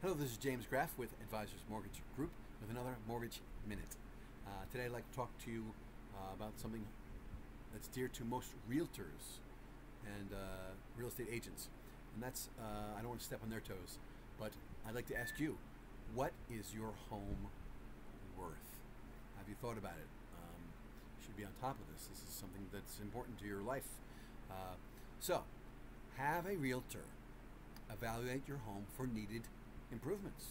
Hello, this is James Graff with Advisors Mortgage Group with another Mortgage Minute. Today I'd like to talk to you about something that's dear to most realtors and real estate agents. And that's, I don't want to step on their toes, but I'd like to ask you, what is your home worth? Have you thought about it? You should be on top of this. This is something that's important to your life. So, have a realtor evaluate your home for needed improvements.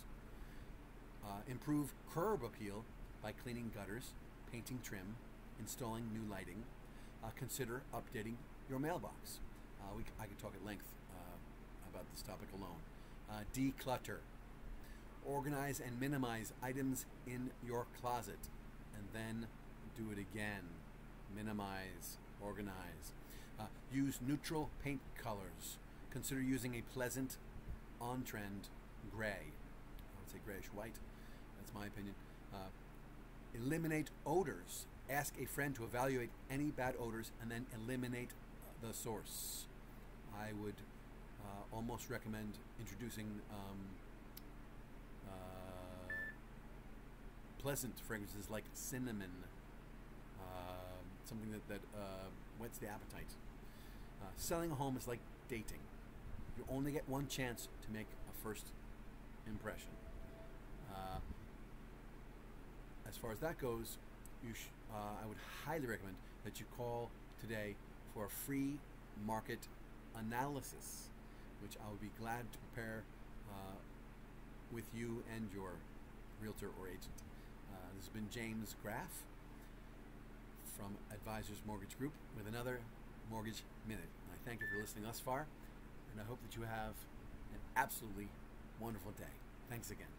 Improve curb appeal by cleaning gutters, painting trim, installing new lighting. Consider updating your mailbox. I could talk at length about this topic alone. Declutter. Organize and minimize items in your closet, and then do it again. Minimize, organize. Use neutral paint colors. Consider using a pleasant, on-trend gray. I would say grayish white. That's my opinion. Eliminate odors. Ask a friend to evaluate any bad odors and then eliminate the source. I would almost recommend introducing pleasant fragrances like cinnamon, something that whets the appetite. Selling a home is like dating. You only get one chance to make a first impression. As far as that goes, I would highly recommend that you call today for a free market analysis, which I would be glad to prepare with you and your realtor or agent. This has been James Graff from Advisors Mortgage Group with another Mortgage Minute. I thank you for listening thus far, and I hope that you have an absolutely wonderful day. Thanks again.